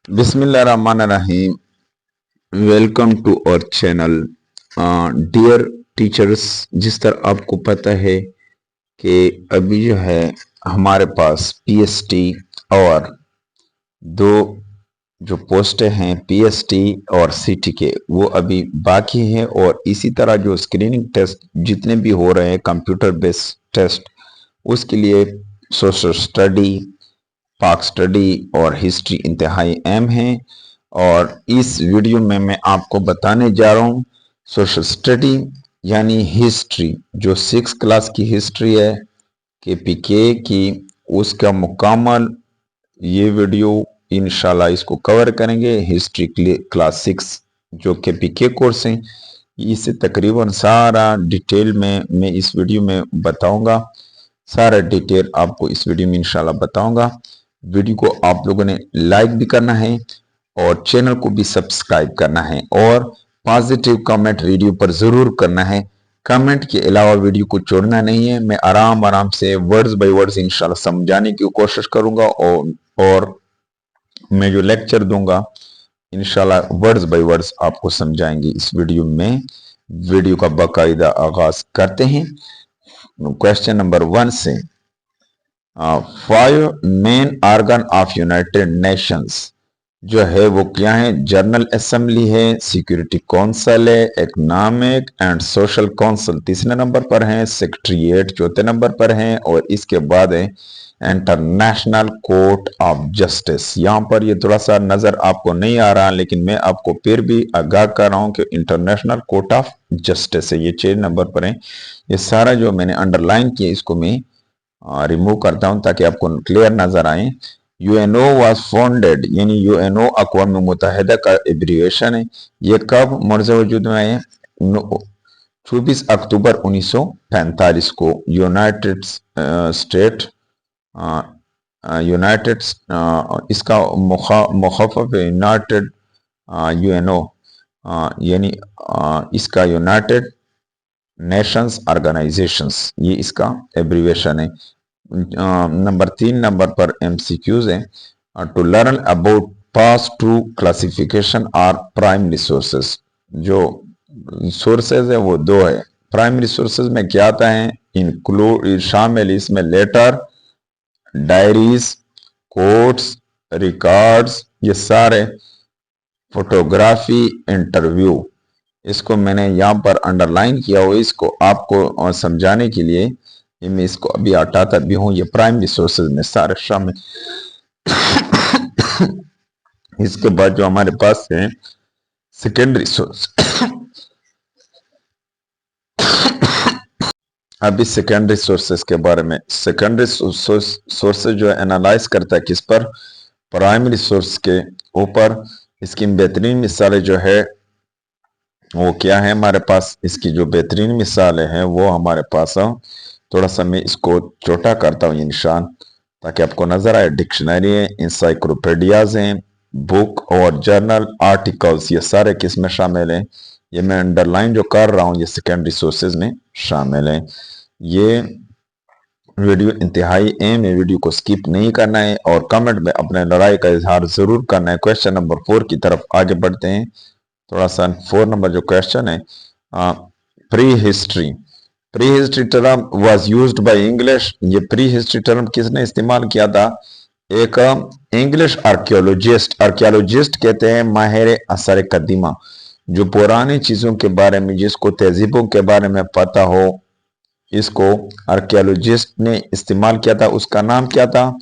Bismillahirrahmanirrahim. Welcome to our channel dear teachers. जिस तरह आपको पता है कि अभी जो है हमारे पास पीएसटी और दो जो पोस्टें हैं पीएसटी और सीटी के वो अभी बाकी हैं, और इसी तरह जो स्क्रीनिंग टेस्ट जितने भी हो रहे हैं कंप्यूटर बेस्ड टेस्ट, उसके लिए सोशल स्टडी, पाक स्टडी और हिस्ट्री इंतहाई अहम है। और इस वीडियो में मैं आपको बताने जा रहा हूँ सोशल स्टडी यानी हिस्ट्री, जो 6 क्लास की हिस्ट्री है केपीके की, उसका मुकम्मल ये वीडियो इंशाल्लाह इसको कवर करेंगे। हिस्ट्री क्लास 6 जो केपीके कोर्स है, इसे तकरीबन सारा डिटेल में मैं इस वीडियो में बताऊंगा। सारा डिटेल आपको इस वीडियो में इंशाल्लाह बताऊंगा। वीडियो को आप लोगों ने लाइक भी करना है और चैनल को भी सब्सक्राइब करना है, और पॉजिटिव कमेंट वीडियो पर जरूर करना है। कमेंट के अलावा वीडियो को छोड़ना नहीं है। मैं आराम से वर्ड्स बाय वर्ड्स इंशाल्लाह समझाने की कोशिश करूंगा, और मैं जो लेक्चर दूंगा इंशाल्लाह वर्ड्स बाय वर्ड्स आपको समझाएंगे इस वीडियो में। वीडियो का बाकायदा आगाज करते हैं क्वेश्चन नंबर 1 से। 5 main organ of United Nations जो है वो क्या है? जनरल असेंबली है, सिक्योरिटी काउंसिल है, इकोनॉमिक एंड सोशल काउंसिल तीसरे नंबर पर है, सेक्रेटरीट चौथे नंबर पर है, और इसके बाद है इंटरनेशनल कोर्ट ऑफ जस्टिस। यहाँ पर ये थोड़ा सा नजर आपको नहीं आ रहा, लेकिन मैं आपको फिर भी आगाह कर रहा हूँ कि इंटरनेशनल कोर्ट ऑफ जस्टिस है, ये 6 नंबर पर है। ये सारा जो मैंने अंडरलाइन किया इसको मैं रिमूव करता हूं ताकि आपको क्लियर नजर आए। यूएनओ वाज फाउंडेड, यानी यूएनओ अक़वाम मुत्तहिदा का एब्रिविएशन है। ये कब मर्ज वजूद में आए? 24 अक्टूबर 1945 को यूनाइटेड स्टेट यूनाइटेड इसका मुखफ़फ़ यूनाइटेड यूएनओ, यानी इसका यूनाइटेड नेशंस ऑर्गेनाइजेशंस, ये इसका एब्रिविएशन है। नंबर 3 नंबर पर एमसीक्यूज है। To learn about pass to classification are primary sources. जो सोर्सेज है वो दो है। प्राइमरी सोर्सेज में क्या आता है? इंक्लूड शामिल इसमें लेटर, डायरीज, कोट्स, रिकॉर्ड्स, ये सारे, फोटोग्राफी, इंटरव्यू। इसको मैंने यहाँ पर अंडरलाइन किया हुआ, इसको आपको समझाने के लिए मैं इसको अभी हटाता भी हूँ। ये प्राइमरी सोर्सेज में सारे शामिल। इसके बाद जो हमारे पास है सेकेंडरी सोर्स। अभी सेकेंडरी सोर्सेज के बारे में। सेकेंडरी सोर्सेज जो है एनालाइज करता है किस पर? प्राइमरी सोर्स के ऊपर। इसकी बेहतरीन मिसालें जो है वो क्या है हमारे पास? इसकी जो बेहतरीन मिसालें हैं वो हमारे पास, थोड़ा सा मैं इसको छोटा करता हूँ ये निशान ताकि आपको नजर आए। डिक्शनरी है, इंसाइक्लोपीडियाज हैं, बुक और जर्नल आर्टिकल्स, ये सारे किस में शामिल हैं? ये मैं अंडरलाइन जो कर रहा हूँ ये सेकेंडरी सोर्सेज में शामिल हैं। ये वीडियो इंतहाई अहम है, वीडियो को स्किप नहीं करना है और कमेंट में अपने लड़ाई का इजहार जरूर करना है। क्वेश्चन नंबर 4 की तरफ आगे बढ़ते हैं। थोड़ा सा 4 नंबर जो क्वेश्चन है, pre history. Pre history term was used by English. ये प्री हिस्ट्री टर्म किसने इस्तेमाल किया था? एक इंग्लिश आर्कियोलॉजिस्ट। आर्कियोलॉजिस्ट कहते हैं माहिर असर कदीमा, जो पुरानी चीजों के बारे में, जिसको तहजीबों के बारे में पता हो, इसको आर्कियोलॉजिस्ट ने इस्तेमाल किया था। उसका नाम क्या था?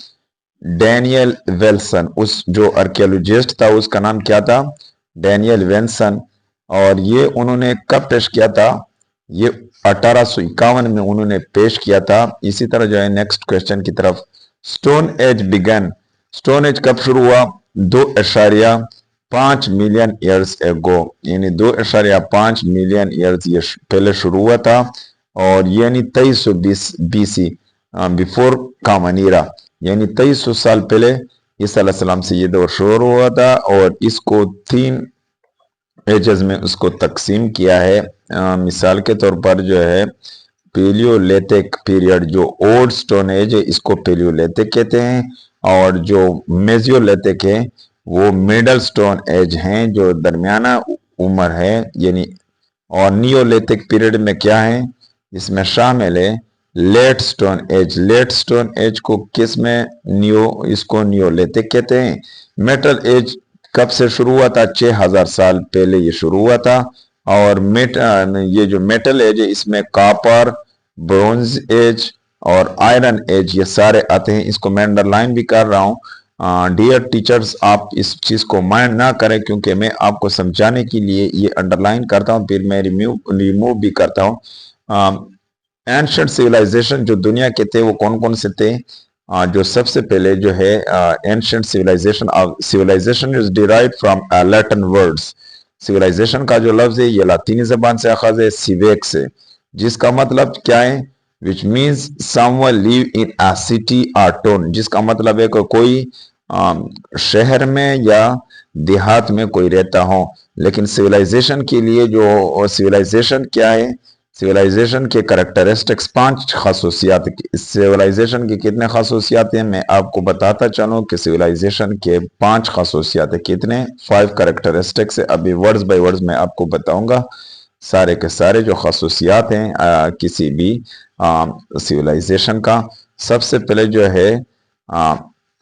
डैनियल वेल्सन। उस जो आर्कियोलॉजिस्ट था उसका नाम क्या था? डैनियल वेल्सन। और ये उन्होंने कब पेश किया था? ये 1851 में उन्होंने पेश किया था। इसी तरह जो है नेक्स्ट क्वेश्चन की तरफ। Stone age began. Stone age कब शुरू हुआ? 2.5 मिलियन ईयर्स एगो, यानी 2.5 मिलियन ईयर्स ये पहले शुरू हुआ था। और यानी 2320 बीसी, बिफोर कॉमन एरा, यानी 2300 साल पहले ईसा अलैहिस्सलाम से ये दौर शुरू हुआ था। और इसको 3 एजेस में उसको तकसीम किया है। मिसाल के तौर पर जो है पेलियोलिथिक पीरियड, जो ओल्ड स्टोन एज है, इसको पेलियोलिथिक कहते हैं। और जो मेजियोलिथिक है वो मिडल स्टोन एज हैं, जो दरमियाना उम्र है, यानी। और नियोलिथिक पीरियड में क्या है, इसमें शामिल है late stone age. Late stone age को किस में इसको नियोलिथिक कहते हैं। मेटल एज कब से शुरू हुआ था, 6000 साल पहले ये शुरू हुआ था। और ये जो मेटल एज है, इसमें कॉपर, ब्रोंज एज और आयरन एज ये सारे आते हैं। इसको मैं अंडरलाइन भी कर रहा हूँ। डियर टीचर्स, आप इस चीज को माइंड ना करें, क्योंकि मैं आपको समझाने के लिए ये अंडरलाइन करता हूँ, फिर मैं रिमूव भी करता हूँ। एंशिएंट सिविलाइजेशन जो दुनिया के थे वो कौन कौन से थे। जो सबसे पहले जो है ancient civilisation is derived from Latin words. Civilisation का जो लफ्ज है ये लातीनी जबान से अखज है, सिवेक से, जिसका मतलब क्या है, which means someone live in a city और टाउन, जिसका मतलब है कि कोई शहर में या देहात में कोई रहता हो। लेकिन सिविलाइजेशन के लिए जो सिविलाइजेशन क्या है, सिविलाइजेशन के करैक्टरिस्टिक्स 5 खासूसियात। सिविलाइजेशन की कितने खासूसियात हैं मैं आपको बताता चलूं कि सिविलाइजेशन के 5 खासूसियात है। कितने, 5 करैक्टरिस्टिक्स है। अभी वर्ड्स बाय वर्ड्स मैं आपको बताऊंगा सारे के सारे जो खासूसियात हैं किसी भी सिविलाइजेशन का। सबसे पहले जो है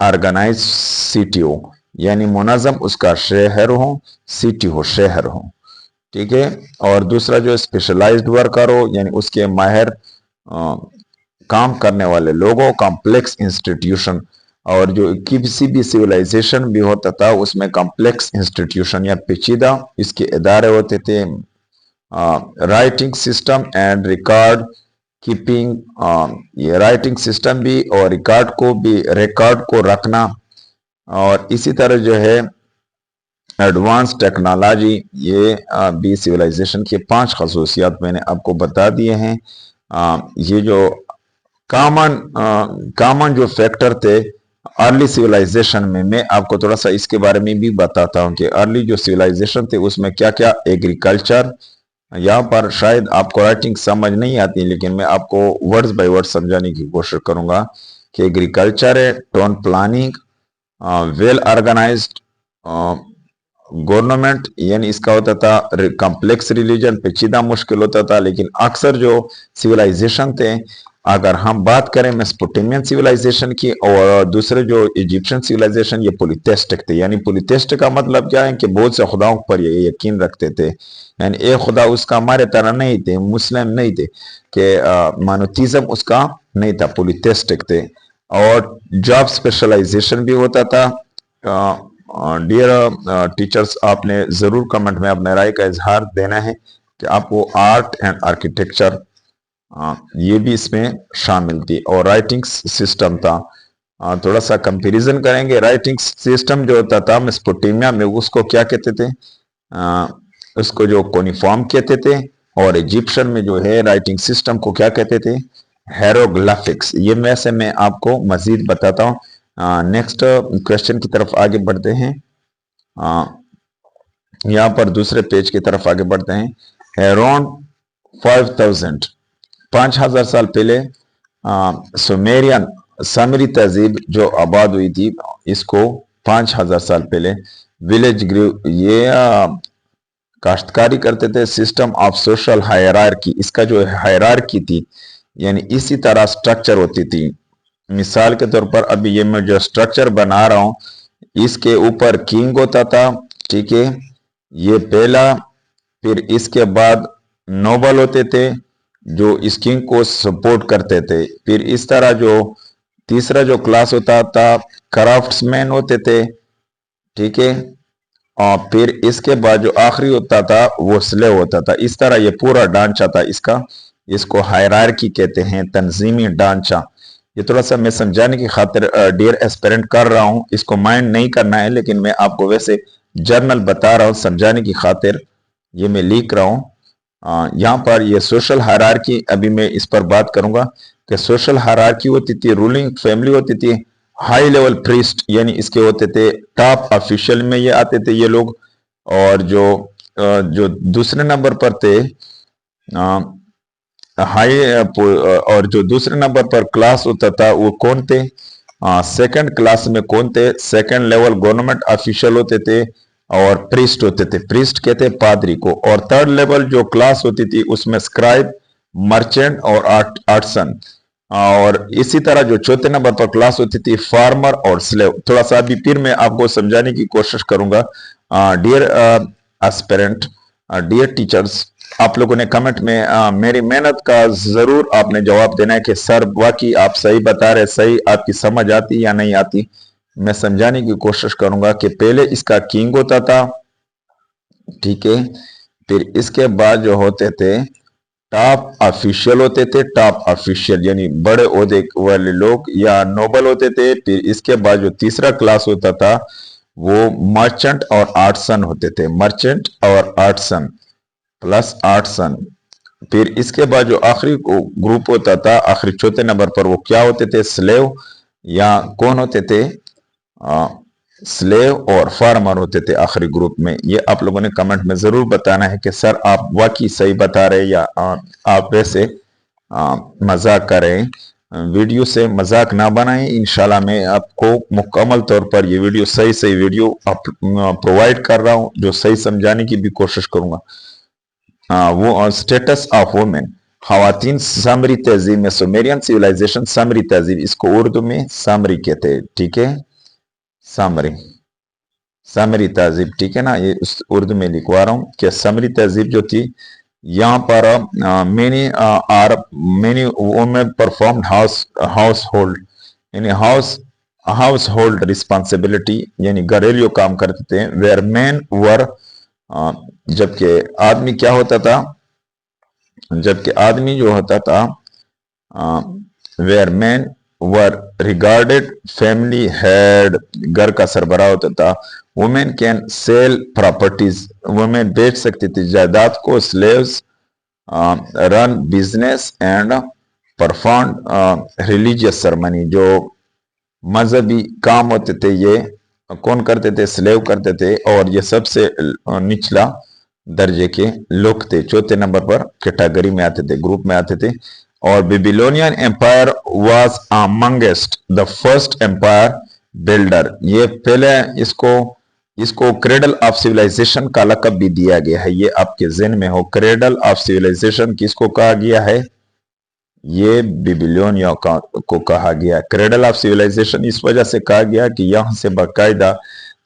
ऑर्गेनाइज सिटी हो, यानी मुनज़्ज़म उसका शहर हो, सिटी हो, शहर हो, ठीक है। और दूसरा जो स्पेशलाइज्ड वर्कर हो, यानी उसके माहिर काम करने वाले लोगों, कॉम्प्लेक्स इंस्टीट्यूशन। और जो किसी भी सिविलाइजेशन भी होता था उसमें कॉम्प्लेक्स इंस्टीट्यूशन या पेचीदा इसके इदारे होते थे। Writing system and record keeping, ये राइटिंग सिस्टम भी और रिकॉर्ड को रखना। और इसी तरह जो है एडवांस टेक्नोलॉजी, ये भी सिविलाइजेशन के 5 खसूसियात मैंने आपको बता दिए हैं। ये जो कॉमन जो फैक्टर थे अर्ली सिविलाइजेशन में, मैं आपको थोड़ा सा इसके बारे में भी बताता हूँ कि अर्ली जो सिविलाइजेशन थे उसमें क्या क्या। एग्रीकल्चर, यहाँ पर शायद आपको राइटिंग समझ नहीं आती, लेकिन मैं आपको वर्ड्स बाय वर्ड समझाने की कोशिश करूंगा कि एग्रीकल्चर है, town planning, well organised government, यानी इसका होता था कॉम्प्लेक्स रिलीजन, पेचीदा मुश्किल होता था। लेकिन अक्सर जो सिविलाइजेशन थे, अगर हम बात करें मेसोपोटामियन सिविलाइजेशन की और दूसरे जो इजिप्शियन सिविलाइजेशन, ये पॉलीथेइस्टिक थे। यानी पॉलीथेइस्टिक का मतलब क्या है कि बहुत से खुदाओं पर ये यकीन रखते थे, यानी एक खुदा उसका हमारे तरह नहीं थे, मुस्लिम नहीं थे कि मोनोथीज्म उसका नहीं था, पॉलीथेइस्टिक थे। और जॉब स्पेशलाइजेशन भी होता था। डियर टीचर्स, आपने जरूर कमेंट में अपने राय का इजहार देना है कि आपको आर्ट एंड आर्किटेक्चर ये भी इसमें शामिल थी। और राइटिंग सिस्टम था, थोड़ा सा कंपैरिजन करेंगे। राइटिंग सिस्टम जो होता था मेसोपोटामिया में उसको क्या कहते थे, उसको जो कोनिफॉर्म कहते थे। और इजिप्शियन में जो है राइटिंग सिस्टम को क्या कहते थे, हेरोग्लिफिक्स। ये में से मैं आपको मजीद बताता हूँ। नेक्स्ट क्वेश्चन की तरफ आगे बढ़ते हैं। यहाँ पर दूसरे पेज की तरफ आगे बढ़ते हैं। अराउंड 5000 साल पहले सुमेरियन सामरी तहजीब जो आबाद हुई थी, इसको 5000 साल पहले विलेज ग्रीव, ये काश्तकारी करते थे। सिस्टम ऑफ सोशल हायरार्की, इसका जो हायरार्की थी, यानी इसी तरह स्ट्रक्चर होती थी। मिसाल के तौर पर अभी ये मैं जो स्ट्रक्चर बना रहा हूं, इसके ऊपर किंग होता था, ठीक है, ये पहला। फिर इसके बाद नोबल होते थे जो इस किंग को सपोर्ट करते थे। फिर इस तरह जो तीसरा जो क्लास होता था क्राफ्ट्समैन होते थे, ठीक है। और फिर इसके बाद जो आखिरी होता था वो स्लेव होता था। इस तरह ये पूरा ढांचा था इसका, इसको हायरार्की कहते हैं, तंजीमी ढांचा। ये थोड़ा सा मैं समझाने की खातिर डियर एस्पिरेंट कर रहा हूं, इसको माइंड नहीं करना है, लेकिन मैं आपको वैसे जर्नल बता रहा हूं समझाने की खातिर, ये मैं लिख रहा हूं। यहाँ पर ये सोशल हायरार्की, अभी मैं इस पर बात करूंगा कि सोशल हायरार्की होती थी, रूलिंग फैमिली होती थी, हाई लेवल प्रीस्ट, यानी इसके होते थे टॉप ऑफिशियल में ये आते थे ये लोग। और जो दूसरे नंबर पर थे हाई, और जो दूसरे नंबर पर क्लास होता था वो कौन थे, सेकंड क्लास में कौन थे? सेकंड लेवल गवर्नमेंट ऑफिशियल होते थे और प्रीस्ट होते थे, प्रीस्ट कहते हैं पादरी को। और थर्ड लेवल जो क्लास होती थी उसमें स्क्राइब, मर्चेंट और आर्टिसन। और इसी तरह जो चौथे नंबर पर क्लास होती थी फार्मर और स्लेव। थोड़ा सा अभी फिर मैं आपको समझाने की कोशिश करूंगा। डियर एस्पिरेंट, डियर टीचर्स, आप लोगों ने कमेंट में मेरी मेहनत का जरूर आपने जवाब देना है कि सर वाकई आप सही बता रहे, सही आपकी समझ आती या नहीं आती। मैं समझाने की कोशिश करूंगा कि पहले इसका किंग होता था, ठीक है, फिर इसके बाद जो होते थे टॉप ऑफिशियल होते थे, टॉप ऑफिशियल यानी बड़े ओहदे वाले लोग या नोबल होते थे। फिर इसके बाद जो तीसरा क्लास होता था वो मर्चेंट और आर्टिसन होते थे, मर्चेंट और आर्टिसन प्लस आर्टिसन। फिर इसके बाद जो आखिरी ग्रुप होता था, आखिरी चौथे नंबर पर, वो क्या होते थे? स्लेव या कौन होते थे? स्लेव और फार्मर होते थे आखिरी ग्रुप में। ये आप लोगों ने कमेंट में जरूर बताना है कि सर आप वाकई सही बता रहे या आप वैसे मजाक कर रहे हैं। वीडियो से मजाक ना बनाएं। इंशाल्लाह मैं आपको मुकम्मल तौर पर ये वीडियो सही वीडियो प्रोवाइड कर रहा हूँ, जो सही समझाने की भी कोशिश करूंगा। वो स्टेटस ऑफ वुमेन, खवातीन सामरी तहजीब में, सुमेरियन सिविलाइजेशन सामरी तहजीब, इसको उर्दू में सामरी कहते हैं, ठीक है, सामरी, सामरी तहजीब, ठीक है ना। ये उर्दू में लिखवा रहा हूँ कि सामरी तहजीब जो थी, यहाँ पर many women performed house hold यानी हाउस होल्ड रिस्पॉन्सिबिलिटी यानी घरेलू काम करते थे। वेयर मैन वर, जबकि आदमी क्या होता था? जबकि आदमी जो होता था where man were regarded family head, घर का सरबराह होता था। Women can sell properties, women बेच सकती थी जायदाद को। Slaves run business and perform religious ceremony, जो मजहबी काम होते थे ये कौन करते थे? स्लेव करते थे। और ये सबसे निचला दर्जे के लोग थे, चौथे नंबर पर कैटेगरी में आते थे, ग्रुप में आते थे। और Babylonian empire was amongst the first empire builder, ये पहले इसको क्रेडल ऑफ सिविलाइजेशन का लक़ब भी दिया गया है। ये आपके ज़हन में हो, क्रेडल ऑफ सिविलाइजेशन किसको कहा गया है? ये बेबीलोनिया को कहा गया। क्रेडल ऑफ सिविलाइजेशन इस वजह से कहा गया कि यहाँ से बाकायदा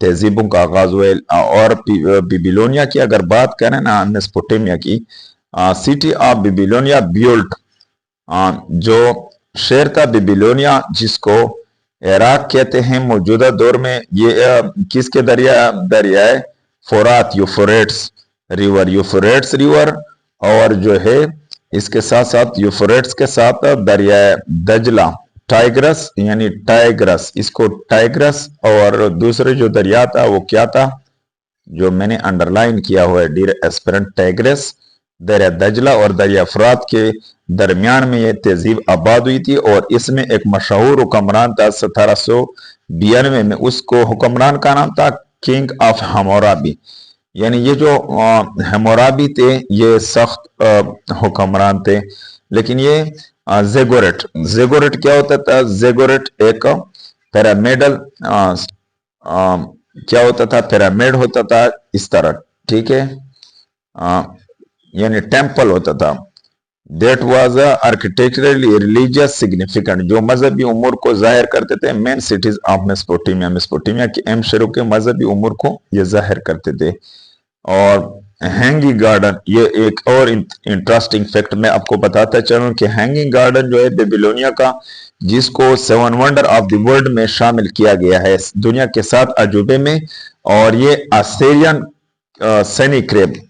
तहजीबों का आगाज हुआ। और बेबीलोनिया की अगर बात करें ना, मेसोपोटामिया की, सिटी ऑफ बेबीलोनिया बिल्ट, जो शहर था बेबीलोनिया जिसको इराक कहते हैं मौजूदा दौर में, ये किसके दरिया फोरात, यूफ्रेट्स रिवर, यूफ्रेट्स रिवर, और जो है इसके साथ साथ यूफ्रेट्स के साथ दरिया दजला, टाइग्रस यानी टाइग्रस, इसको टाइग्रस। और दूसरे जो दरिया था वो क्या था, जो मैंने अंडरलाइन किया हुआ है डियर एस्पिरेंट, टाइग्रस, दरिया दजला और दरिया फरात के दरमियान में ये तहजीब आबाद हुई थी। और इसमें एक मशहूर हुक्मरान था 1792 में, उसको हुक्मरान का नाम था किंग ऑफ हम्मुराबी। यानी ये जो हम्मुराबी थे ये सख्त हुक्मरान थे। लेकिन ये ज़ेगोरेट क्या होता था? ज़ेगोरेट एक पिरामिडल क्या होता था? पिरामिड होता था इस तरह, ठीक है, यानी टेम्पल होता था। That was architecturally religious significant, जो मजहबी उमूर को जाहिर करते थे। Main cities of Mesopotamia, Mesopotamia के अहम शहरों के मजहबी उमूर को ये जाहिर करते थे। और हैंगिंग गार्डन, ये एक और इंटरेस्टिंग फैक्ट मैं आपको बताता चलूं कि हैंगिंग गार्डन जो है बेबीलोनिया का, जिसको 7 वंडर ऑफ द वर्ल्ड में शामिल किया गया है, दुनिया के 7 अजूबे में। और ये असीरियन सेनिक्रेब,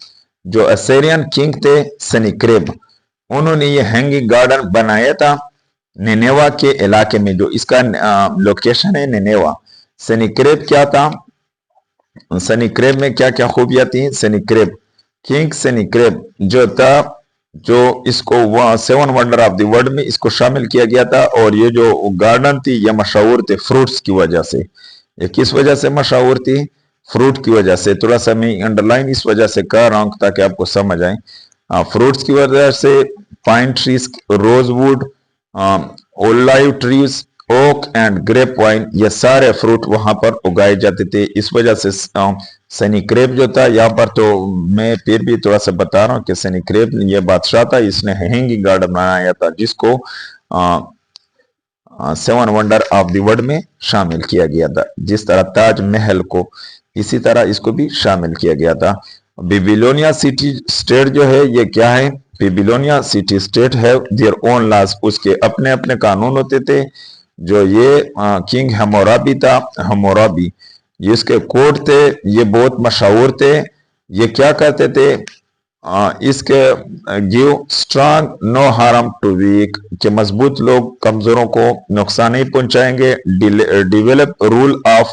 जो असीरियन किंग थे सेनिक्रेब, उन्होंने ये हैंगिंग गार्डन बनाया था निनेवा के इलाके में, जो इसका लोकेशन है निनेवा। सेनिक्रेब क्या था? सेनिक्रेब में क्या क्या खूबियां थी? सेनिक्रेब, किंग सेनिक्रेब जो था, जो इसको 7 वंडर ऑफ द वर्ल्ड में इसको शामिल किया गया था। और ये जो गार्डन थी ये मशहूर थे फ्रूट्स की वजह से। ये किस वजह से मशहूर थी? फ्रूट की वजह से। थोड़ा सा मैं अंडरलाइन इस वजह से कर रहा हूं ताकि आपको समझ आए। फ्रूट्स की वजह से pine trees, rosewood, olive trees, oak and grape wine, ये सारे फ्रूट वहां पर उगाए जाते थे। इस वजह से सनी क्रेप जो था, यहाँ पर तो मैं फिर भी थोड़ा सा बता रहा हूँ कि सनी क्रेप ये बादशाह था, इसने हैंगिंग गार्डन बनाया था जिसको seven wonder of the world में शामिल किया गया था। जिस तरह ताज महल को, इसी तरह इसको भी शामिल किया गया था। बेबीलोनिया सिटी स्टेट जो है ये क्या है? बेबीलोनिया सिटी स्टेट है देयर ओन लॉज, उसके अपने अपने कानून होते थे। जो ये किंग हमोराबी था, हमोराबी, ये इसके कोर्ट थे, ये बहुत मशहूर थे। ये क्या कहते थे? इसके give strong no harm to weak, के मजबूत लोग कमजोरों को नुकसान नहीं पहुंचाएंगे। डिवेलप रूल ऑफ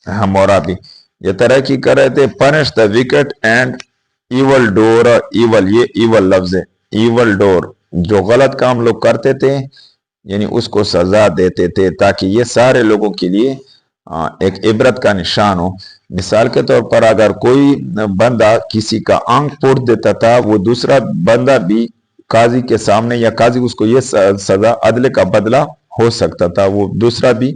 हमोराबी, ये तरक्की कर रहे थे। Punish the wicket and evil door, evil ये इवल लफ्ज है, इवल डोर, जो गलत काम लोग करते थे यानी उसको सजा देते थे, ताकि ये सारे लोगों के लिए एक इबरत का निशान हो। मिसाल के तौर पर अगर कोई बंदा किसी का आंख फोड़ देता था, वो दूसरा बंदा भी काजी के सामने, या काजी उसको ये सजा अदले का बदला हो सकता था, वो दूसरा भी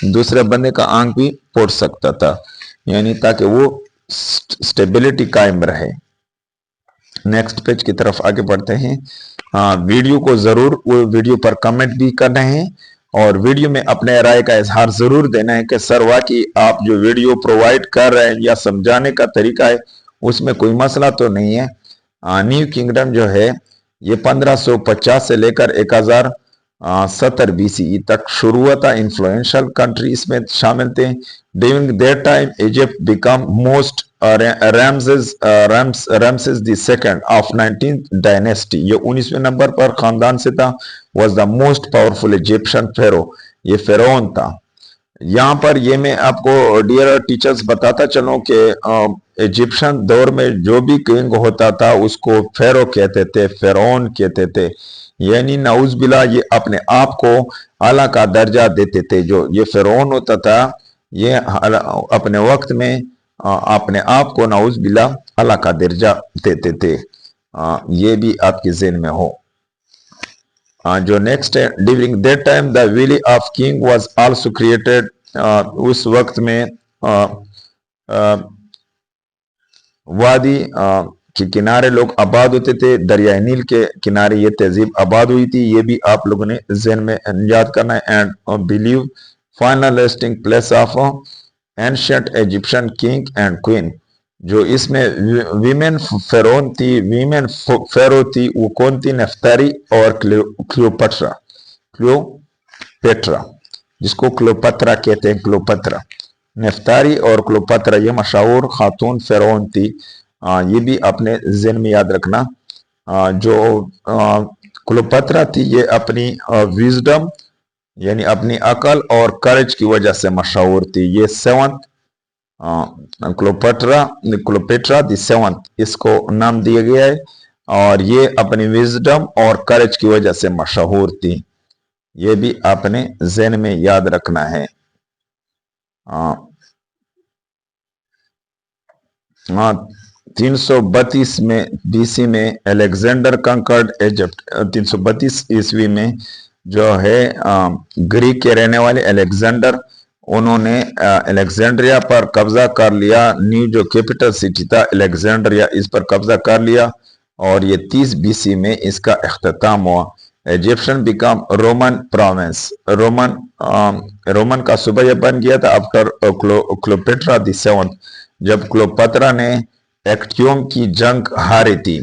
दूसरे बंदे का आंख भी फोड़ सकता था, यानी ताकि वो स्टेबिलिटी कायम रहे। नेक्स्ट पेज की तरफ आगे बढ़ते हैं। हाँ, वीडियो को जरूर, वो वीडियो पर कमेंट भी करना है और वीडियो में अपने राय का इजहार जरूर देना है कि सर वाकई आप जो वीडियो प्रोवाइड कर रहे हैं या समझाने का तरीका है उसमें कोई मसला तो नहीं है। न्यू किंगडम जो है ये 1550 से लेकर 1070 बीसीई तक शुरू हुआ था। इन्फ्लुएंशियल कंट्री इसमें शामिल थे। During that time Egypt become most Ramses the second of 19th dynasty, ये 19वें नंबर पर खानदान से था। Was the most powerful Egyptian pharaoh, ये फेरोन था। यहाँ पर ये मैं आपको डियर टीचर्स बताता चलूं कि इजिप्शियन दौर में जो भी किंग होता था उसको फेरो कहते थे, फेरोन कहते थे, यानी नाउज बिला ये अपने आप को आला का दर्जा देते थे। जो ये फेरोन होता था ये अपने वक्त में अपने आप को नाउज बिला आला का दर्जा देते थे। ये भी आपके ज़हन में हो। जो नेक्स्ट है, during that time the valley of king was also created, उस वक्त में वादी के किनारे लोग आबाद होते थे, दरिया नील के किनारे ये तहजीब आबाद हुई थी, ये भी आप लोगों ने ज़हन में याद करना है। And believe final resting place of ancient Egyptian king and queen, जो इसमें वीमेन फेरोन थी, वीमेन फेरो थी, वो कौन थी? नेफ्तारी और क्लियोपट्रा, क्लियोपेट्रा, जिसको क्लियोपत्रा कहते हैं, क्लियोपत्रा। नेफ्तारी और क्लियोपत्रा ये मशहूर खातून फेरोन थी। ये भी अपने ज़हन में याद रखना। जो क्लियोपत्रा थी ये अपनी विजडम यानी अपनी अकल और करेज की वजह से मशहूर थी। ये सेवंथ क्लियोपेट्रा द सेवंथ इसको नाम दिया गया है, और ये अपनी विजडम और करेज की वजह से मशहूर थी। ये भी आपने ज़हन में याद रखना है। 332 में बीसी में अलेक्जेंडर कंकर्ड इजिप्ट, 332 ईस्वी में जो है ग्रीक के रहने वाले अलेक्जेंडर, उन्होंने अलेक्जेंड्रिया पर कब्जा कर लिया। न्यू जो कैपिटल सिटी था अलेक्जेंड्रिया, इस पर कब्जा कर लिया और ये 30 बीसी में इसका इख्तिताम हुआ। Egyptian become Roman province, Roman का सूबा बन गया था आफ्टर क्लियोपेट्रा द सेवंथ, जब क्लियोपेट्रा ने एक्टियम की जंग हारी थी,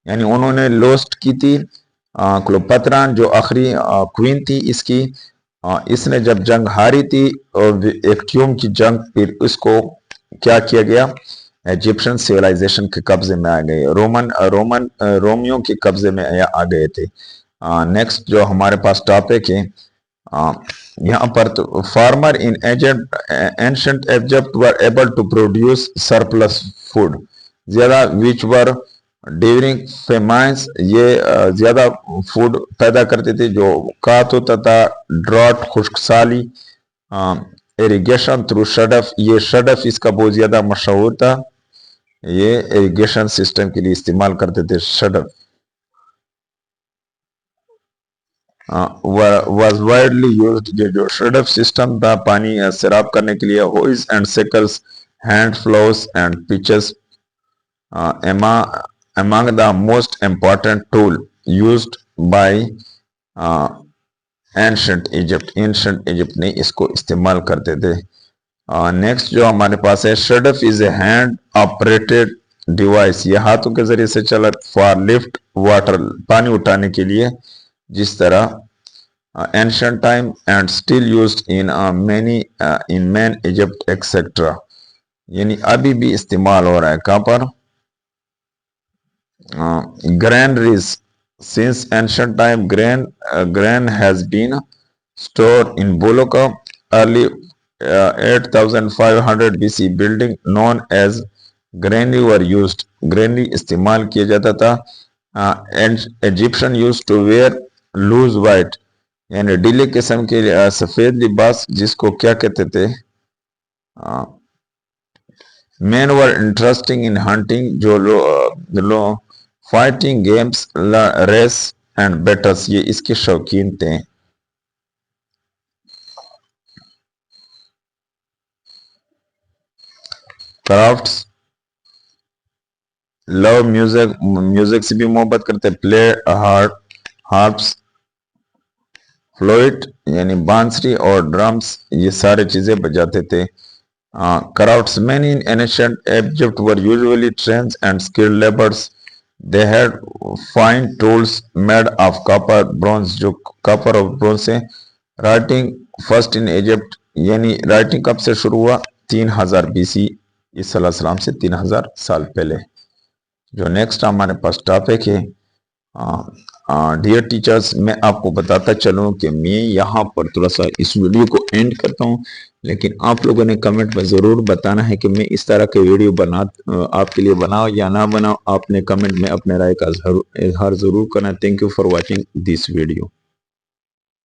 यानी उन्होंने लोस्ट की थी। क्लियोपेट्रा जो आखिरी क्वीन थी इसकी, इसने जब जंग हारी थी और एक्टियम की जंग, फिर इसको क्या किया गया? इजिप्शियन सिविलाइजेशन के कब्जे में आ गए, रोमियों के कब्जे में आ गए थे। नेक्स्ट जो हमारे पास टॉपिक है यहाँ पर, तो farmer in ancient Egypt were able to produce surplus food, ज्यादा विच वर ड्यूरिंग फेमाइंस, ये ज्यादा फूड पैदा करते थे। जो कात होता था, ड्रॉट खुश्कसाली, इरिगेशन थ्रू शडफ, ये शडफ इसका बहुत ज्यादा मशहूर था, ये इरिगेशन सिस्टम के लिए इस्तेमाल करते थे शडफ। was widely used. یہ جو shred-up system تھا پانی سیراب کرنے کے لیے hoes and sickles, hand plows and pitches among the most important tool used by ancient Egypt نے اس کو استعمال کرتے تھے. نیکسٹ جو ہمارے پاس ہے shred-up is a hand operated device. یہ ہاتھوں کے ذریعے سے چلا for lift water پانی اٹھانے کے لیے, جس طرح ancient time and still used in main Egypt etc. یعنی ابھی بھی استعمال ہو رہا ہے کہاں پر granaries. Since ancient time grain has been stored in Boloka. Early 8500 BC building known as granary were used. Granary استعمال کیا جاتا تھا. Egyptian used to wear loose white یعنی ڈیلے قسم کے سفید لباس جس کو کیا کہتے تھے. Men were interesting in hunting جو fighting games, race and battles یہ اس کے شوقین تھے. crafts, love music سے بھی محبت کرتے. play harps, flute یعنی بانسری اور ڈرمز یہ سارے چیزیں بجاتے تھے. craftsmen in ancient Egypt were usually trained and skilled laborers. They had fine tools made of copper, bronze جو copper اور bronze سے. writing first in Egypt یعنی writing کب سے شروع ہوا 3000 BC عیسیٰ علیہ السلام سے 3000 سال پہلے. جو نیکسٹ ہمارے پاس ٹاپک ہے ڈیئر ٹیچرز, میں آپ کو بتاتا چلوں کہ میں یہاں پر تھوڑا سا اس ویڈیو کو اینڈ کرتا ہوں, لیکن آپ لوگوں نے کمنٹ میں ضرور بتانا ہے کہ میں اس طرح کے ویڈیو آپ کے لیے بناؤ یا نہ بناؤ. آپ نے کمنٹ میں اپنے رائے کا اظہار ضرور کرنا. Thank you for watching this video.